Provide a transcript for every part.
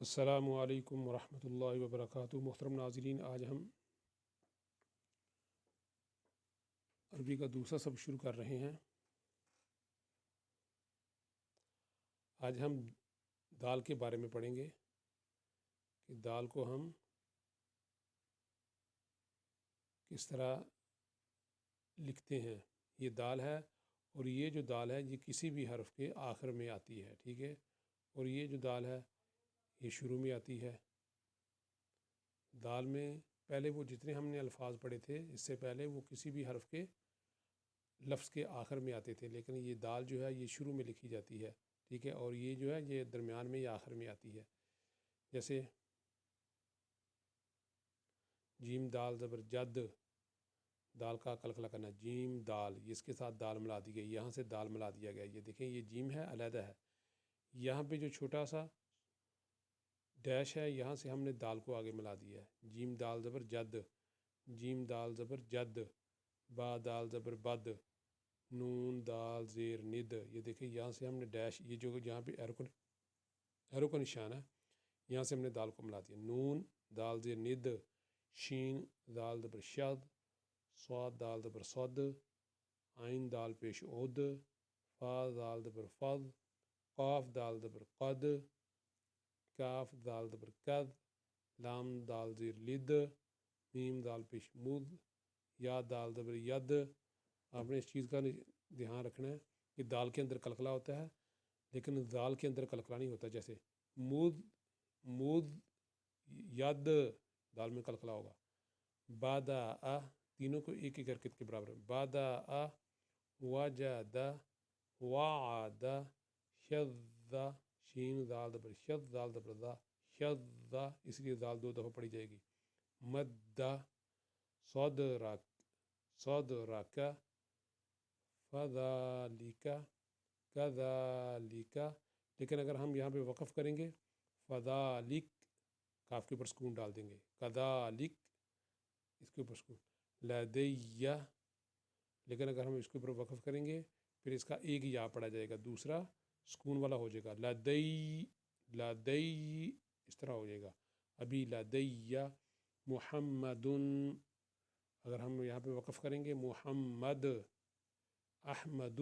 السلام علیکم ورحمۃ اللہ وبرکاتہ۔ محترم ناظرین، آج ہم عربی کا دوسرا سبق شروع کر رہے ہیں۔ آج ہم دال کے بارے میں پڑھیں گے کہ دال کو ہم کس طرح لکھتے ہیں۔ یہ دال ہے، اور یہ جو دال ہے یہ کسی بھی حرف کے آخر میں آتی ہے، ٹھیک ہے۔ اور یہ جو دال ہے یہ شروع میں آتی ہے۔ دال میں پہلے وہ جتنے ہم نے الفاظ پڑھے تھے اس سے پہلے وہ کسی بھی حرف کے لفظ کے آخر میں آتے تھے، لیکن یہ دال جو ہے یہ شروع میں لکھی جاتی ہے، ٹھیک ہے۔ اور یہ جو ہے یہ درمیان میں یا آخر میں آتی ہے۔ جیسے جیم دال زبر جد، دال کا قلقلہ کرنا، جیم دال، اس کے ساتھ دال ملا دی گئی، یہاں سے دال ملا دیا گیا۔ یہ دیکھیں یہ جیم ہے، علیحدہ ہے۔ یہاں پہ جو چھوٹا سا ڈیش ہے یہاں سے ہم نے دال کو آگے ملا دیا ہے۔ جیم دال زبر جد، جیم دال زبر جد، با دال زبر بد، نون دال زیر ند۔ یہ دیکھیں یہاں سے ہم نے ڈیش، یہ جو یہاں پہ ایرو کا نشان ہے، یہاں سے ہم نے دال کو ملا دیا۔ نون دال زیر ند، شین دال زبر شد، صاد دال زبر صد، عین دال پیش عد، فا دال زبر فض، قاف دال زبر قد، کاف دال زبر کد، لام دال زیر لد، میم دال پیش مد، یا دال زبر ید۔ آپ نے اس چیز کا دھیان رکھنا ہے کہ دال کے اندر قلقلہ ہوتا ہے، لیکن دال کے اندر قلقلہ نہیں ہوتا۔ جیسے مد، مد، ید، دال میں قلقلہ ہوگا۔ بادا آ، تینوں کو ایک ایک حرکت کے برابر، بادا آ، وجد، وعد، شذ، شین دال زبر شذ، دال زبر دا، شذ، اس لیے دال دو دفعہ پڑھی جائے گی۔ مد، صدرک، صدرک، فذالک، کذالک۔ لیکن اگر ہم یہاں پہ وقف کریں گے، فذالک، کاف کے اوپر سکون ڈال دیں گے، کذالک، اس کے اوپر سکون، لدیہ۔ لیکن اگر ہم اس کے اوپر وقف کریں گے پھر اس کا ایک یا پڑھا جائے گا، دوسرا سکون والا ہو جائے گا، لدی، لدی، اس طرح ہو جائے گا۔ ابھی لدیہ محمد، اگر ہم یہاں پہ وقف کریں گے محمد، احمد،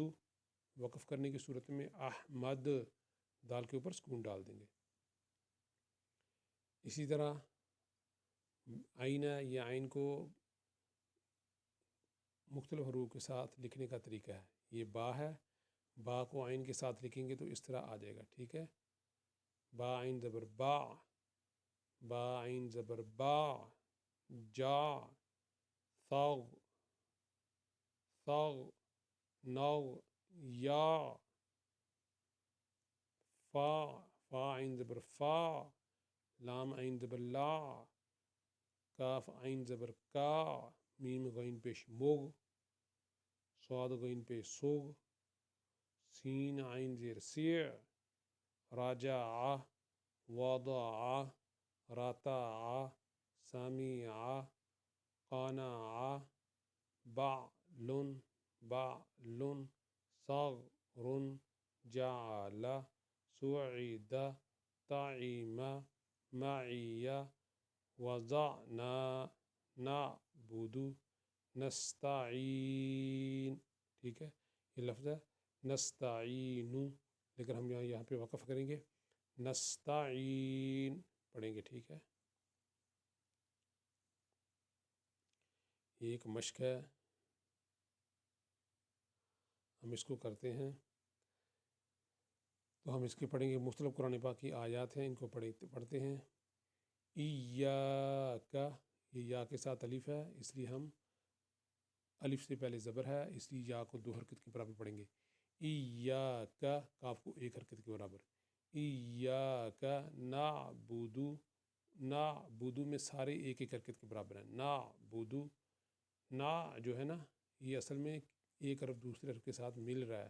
وقف کرنے کی صورت میں احمد، دال کے اوپر سکون ڈال دیں گے۔ اسی طرح عین ہے، یہ عین کو مختلف حروف کے ساتھ لکھنے کا طریقہ ہے۔ یہ با ہے، با کو عین کے ساتھ لکھیں گے تو اس طرح آ جائے گا، ٹھیک ہے۔ با عین زبر با، با عین زبر با، جا، ثغ، ثغ، نو، یا، فا، فا عین زبر فا، لام عین زبر لا، کاف عین زبر کا، میم غین پیش مغ، صاد غین پیش سغ، سین عین زیر سیع، راجع، وضع، رتع، سمع، قنع، بعل، بعل، صغر، جعل، سعد، طعم، معی، وضعنا، نعبد، نستعین، ٹھیک ہے۔ یہ لفظ ہے نستعین، لیکن ہم یہاں پہ وقف کریں گے، نستعین پڑھیں گے، ٹھیک ہے۔ یہ ایک مشق ہے، ہم اس کو کرتے ہیں تو ہم اس کے پڑھیں گے۔ مختلف قرآن پاک کی آیات ہیں، ان کو پڑھتے ہیں۔ ایاک، یہ یا کے ساتھ الف ہے، اس لیے ہم الف سے پہلے زبر ہے، اس لیے یا کو دو حرکت کے برابر پڑھیں گے۔ ایاک، کاف کو ایک حرکت کے برابر۔ ایاک نعبد، نعبد میں سارے ایک ایک حرکت کے برابر ہیں۔ نعبد، نا جو ہے نا یہ اصل میں ایک حرف دوسرے حرف کے ساتھ مل رہا ہے۔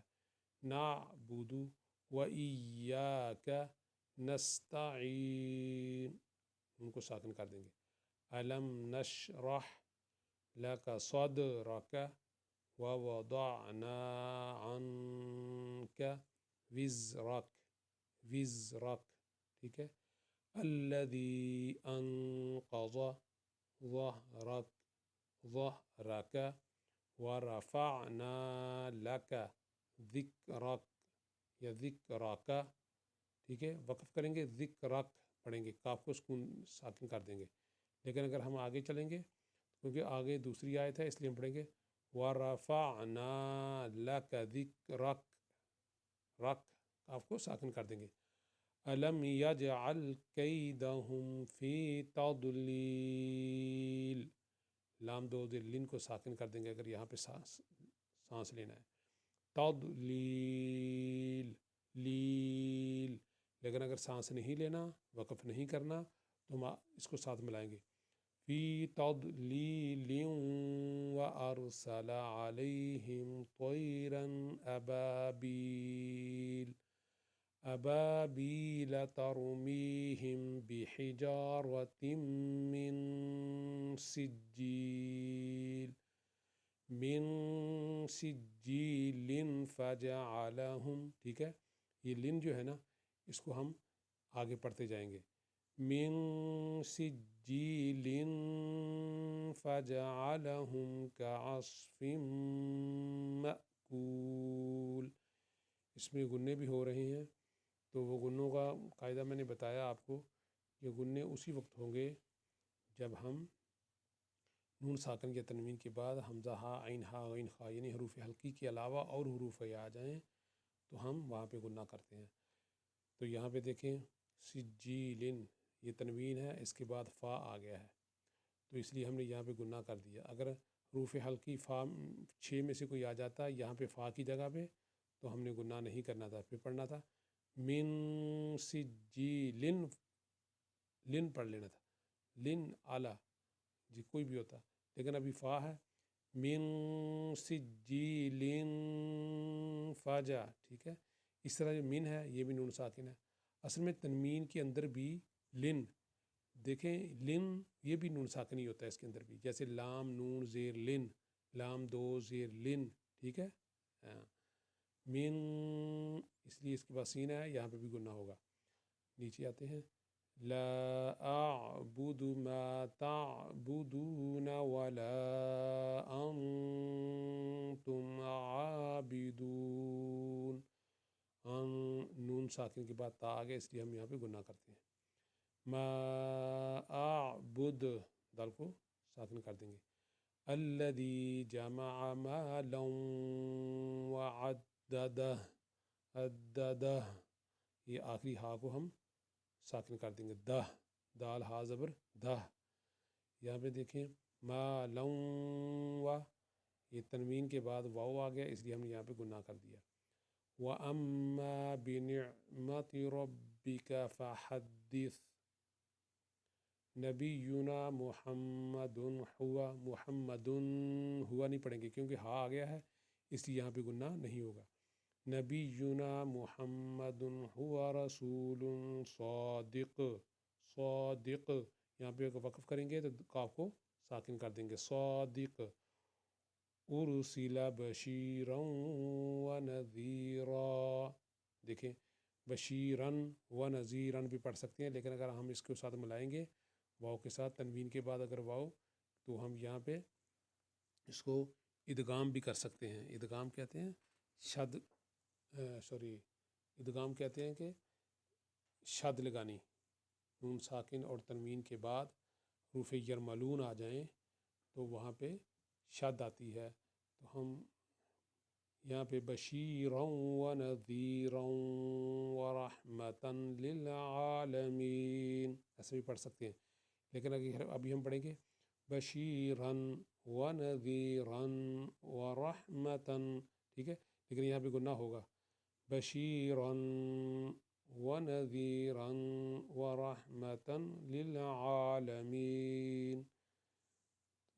نعبد و ایاک نستعین، ان کو ساکن کر دیں گے۔ الم نشرح لک صدرک ووضعنا عنک وزرک، وزرک، ٹھیک ہے۔ الذي انقض ظهرك ظهرك ورفعنا لك ذکرک یا ذکرک، ٹھیک ہے، وقف کریں گے، ذکرک پڑھیں گے، کاف کو سکون ساکن کر دیں گے۔ لیکن اگر ہم آگے چلیں گے، کیونکہ آگے دوسری آیت ہے، اس لیے ہم پڑھیں گے وَرَفَعْنَا لَكَ ذِكْرَكَ، رک کاف کو ساکن کر دیں گے۔ أَلَمْ يَجْعَلْ كَيْدَهُمْ فِي تَضْلِيلٍ، لام دو دل لن کو ساکن کر دیں گے اگر یہاں پہ سانس لینا ہے، تضلیل لیل، لیکن اگر سانس نہیں لینا، وقف نہیں کرنا، تو ہم اس کو ساتھ ملائیں گے، فی تضلیل وارسل علیہم طیرا ابابیل ابابیل ترمیہم بحجارۃ من سجیل فجعلہم، ٹھیک ہے، یہ لن جو ہے نا، اس کو ہم آگے پڑھتے جائیں گے، من سجیل فجعلہم کعصف مأکول، اس میں گنے بھی ہو رہے ہیں، تو وہ گنوں کا قاعدہ میں نے بتایا آپ کو کہ گنے اسی وقت ہوں گے جب ہم نون ساکن یا تنوین کے بعد حمزہ ہا عین ہا غین خا یعنی حروف حلقی کے علاوہ اور حروف آ جائیں تو ہم وہاں پہ گنہ کرتے ہیں۔ تو یہاں پہ دیکھیں سجیلن، یہ تنوین ہے، اس کے بعد فا آ گیا ہے، تو اس لیے ہم نے یہاں پہ گنہ کر دیا۔ اگر حروف حلقی فا 6 میں سے کوئی آ جاتا یہاں پہ فا کی جگہ پہ، تو ہم نے گنہ نہیں کرنا تھا، پھر پڑھنا تھا من سجیلن، لن پڑھ لینا تھا، لن اعلیٰ جی کوئی بھی ہوتا، لیکن ابھی فا ہے، من سجیل فاجا، ٹھیک ہے، اس طرح جو من ہے یہ بھی نون ساکن ہے۔ اصل میں تنوین کے اندر بھی لن، دیکھیں لن یہ بھی نون ساکن ہی ہوتا ہے، اس کے اندر بھی، جیسے لام نون زیر لن، لام دو زیر لن، ٹھیک ہے، من، اس لیے اس کے بعد سین ہے، یہاں پہ بھی گنہ ہوگا۔ نیچے آتے ہیں، لا اعبد ما تعبدون ولا انتم عابدون، نون ساکن کے بعد تا آ گیا، اس لیے ہم یہاں پہ گناہ کرتے ہیں۔ ما اعبد، دال کو ساکن کر دیں گے، الذی جمع مالا وعددہ، عددہ، یہ آخری ہا کو ہم ساکن کر دیں گے، دہ، دال ہا زبر دہ۔ یہاں پہ دیکھیں مالا و، یہ تنوین کے بعد واو آ گیا، اس لیے ہم نے یہاں پہ گناہ کر دیا۔ وَأَمَّا بِنِعْمَةِ رَبِّكَ فَحَدِّثْ، نبینا محمد ہوا، محمد ہوا نہیں پڑھیں گے کیونکہ ہا آ گیا ہے، اس لیے یہاں پہ گناہ نہیں ہوگا۔ نبینا محمد ہوا رسول صادق، صادق، یہاں پہ وقف کریں گے تو کاف کو ساکن کر دیں گے، صادق، ارسل بشیرا ونذیرا، دیکھیں بشیرن و نذیرن بھی پڑھ سکتے ہیں، لیکن اگر ہم اس کے ساتھ ملائیں گے واؤ کے ساتھ، تنوین کے بعد اگر واؤ، تو ہم یہاں پہ اس کو ادغام بھی کر سکتے ہیں۔ ادغام کہتے ہیں ادغام کہتے ہیں کہ شد لگانی، نون ساکن اور تنوین کے بعد حروف یرملون آ جائیں تو وہاں پہ شد آتی ہے، تو ہم یہاں پہ بشیرا ونذیرا ورحمۃ للعالمین ایسے بھی پڑھ سکتے ہیں، لیکن ابھی ہم پڑھیں گے بشیرا ونذیرا ورحمۃ، ٹھیک ہے، لیکن یہاں پہ گناہ ہوگا، بشیرا ونذیرا ورحمۃ للعالمین۔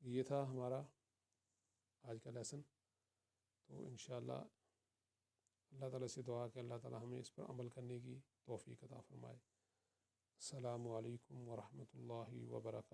یہ تھا ہمارا آج کا لیسن، تو انشاءاللہ اللہ تعالیٰ سے دعا کہ اللہ تعالیٰ ہمیں اس پر عمل کرنے کی توفیق عطا فرمائے۔ السلام علیکم ورحمۃ اللہ وبرکاتہ۔